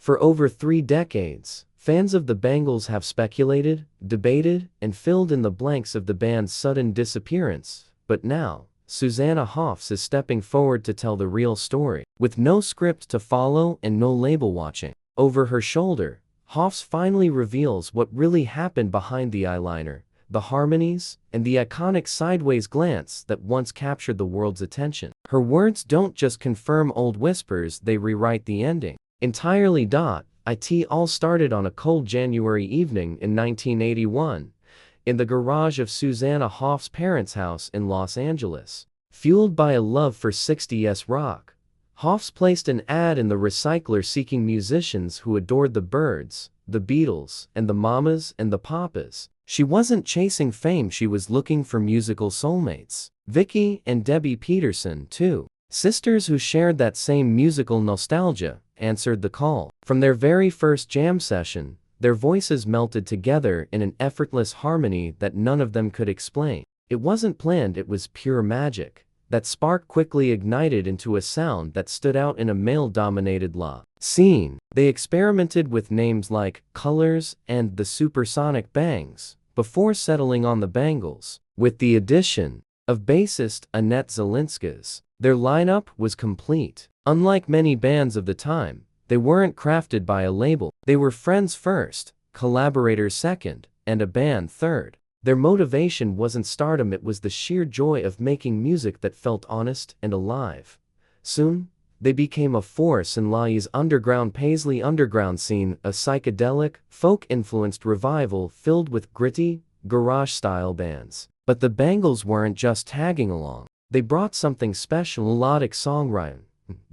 For over 3 decades, fans of the Bangles have speculated, debated, and filled in the blanks of the band's sudden disappearance, but now, Susanna Hoffs is stepping forward to tell the real story. With no script to follow and no label watching over her shoulder, Hoffs finally reveals what really happened behind the eyeliner, the harmonies, and the iconic sideways glance that once captured the world's attention. Her words don't just confirm old whispers, they rewrite the ending entirely. It all started on a cold January evening in 1981, in the garage of Susanna Hoffs' parents' house in Los Angeles. Fueled by a love for 60s rock, Hoffs placed an ad in the recycler seeking musicians who adored the Byrds, the Beatles, and the Mamas and the Papas. She wasn't chasing fame, she was looking for musical soulmates. Vicky and Debbie Peterson, too, sisters who shared that same musical nostalgia, answered the call. From their very first jam session, their voices melted together in an effortless harmony that none of them could explain. It wasn't planned, it was pure magic. That spark quickly ignited into a sound that stood out in a male-dominated scene. They experimented with names like Colors and the Supersonic Bangs, before settling on the Bangles. With the addition of bassist Annette Zelinskas, their lineup was complete. Unlike many bands of the time, they weren't crafted by a label. They were friends first, collaborators second, and a band third. Their motivation wasn't stardom, it was the sheer joy of making music that felt honest and alive. Soon, they became a force in LA's underground Paisley underground scene, a psychedelic, folk-influenced revival filled with gritty, garage-style bands. But the Bangles weren't just tagging along. They brought something special: melodic songwriting,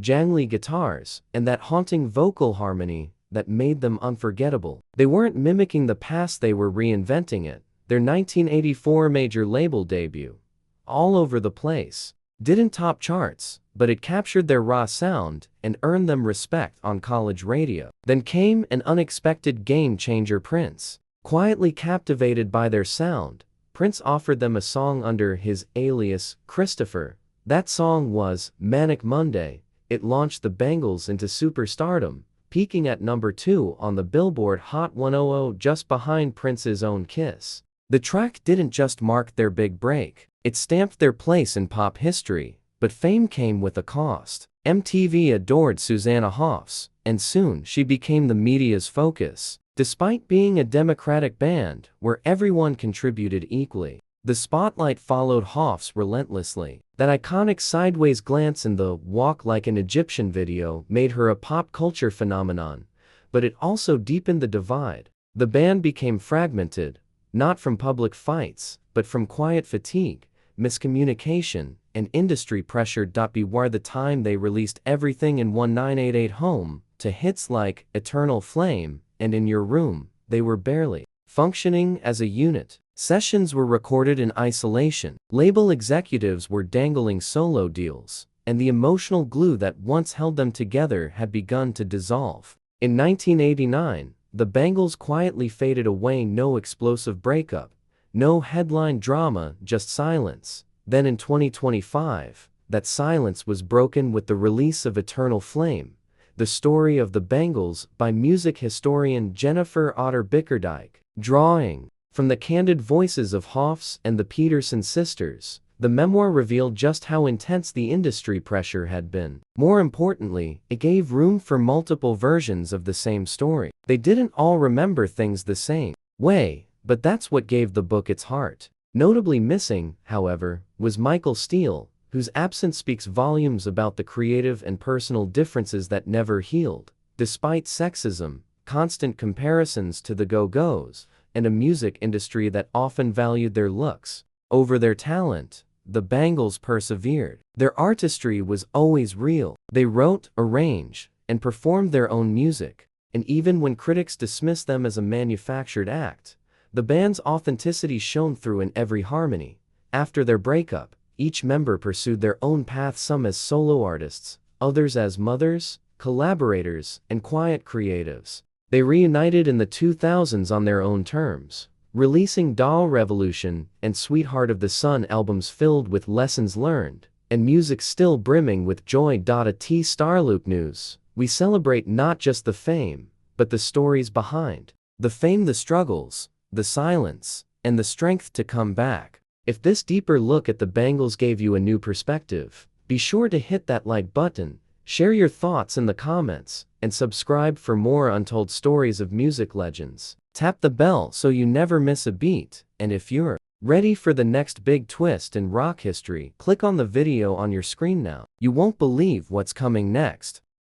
jangly guitars, and that haunting vocal harmony that made them unforgettable. They weren't mimicking the past, they were reinventing it. Their 1984 major label debut, All Over the Place, didn't top charts, but it captured their raw sound and earned them respect on college radio. Then came an unexpected game-changer: Prince. Quietly captivated by their sound, Prince offered them a song under his alias, Christopher. That song was Manic Monday. It launched the Bangles into superstardom, peaking at #2 on the Billboard Hot 100, just behind Prince's own Kiss. The track didn't just mark their big break, it stamped their place in pop history. But fame came with a cost. MTV adored Susanna Hoffs, and soon she became the media's focus. Despite being a democratic band where everyone contributed equally, the spotlight followed Hoffs relentlessly. That iconic sideways glance in the Walk Like an Egyptian video made her a pop culture phenomenon, but it also deepened the divide. The band became fragmented, not from public fights, but from quiet fatigue, miscommunication, and industry pressure. By the time they released everything in 1988 home, to hits like Eternal Flame and In Your Room, they were barely functioning as a unit. Sessions were recorded in isolation, label executives were dangling solo deals, and the emotional glue that once held them together had begun to dissolve. In 1989, the Bangles quietly faded away. No explosive breakup, no headline drama, just silence. Then in 2025, that silence was broken with the release of Eternal Flame, the story of the Bangles, by music historian Jennifer Otter Bickerdike. Drawing from the candid voices of Hoffs and the Peterson sisters, the memoir revealed just how intense the industry pressure had been. More importantly, it gave room for multiple versions of the same story. They didn't all remember things the same way, but that's what gave the book its heart. Notably missing, however, was Michael Steele, whose absence speaks volumes about the creative and personal differences that never healed. Despite sexism, constant comparisons to the Go-Go's, and a music industry that often valued their looks over their talent, the Bangles persevered. Their artistry was always real. They wrote, arranged, and performed their own music, and even when critics dismissed them as a manufactured act, the band's authenticity shone through in every harmony. After their breakup, each member pursued their own path, some as solo artists, others as mothers, collaborators, and quiet creatives. They reunited in the 2000s on their own terms, releasing Doll Revolution and Sweetheart of the Sun albums filled with lessons learned, and music still brimming with joy. A Starloop News. we celebrate not just the fame, but the stories behind the fame, the struggles, the silence, and the strength to come back. If this deeper look at the Bangles gave you a new perspective, be sure to hit that like button, share your thoughts in the comments, and subscribe for more untold stories of music legends. Tap the bell so you never miss a beat, and if you're ready for the next big twist in rock history, click on the video on your screen now. You won't believe what's coming next.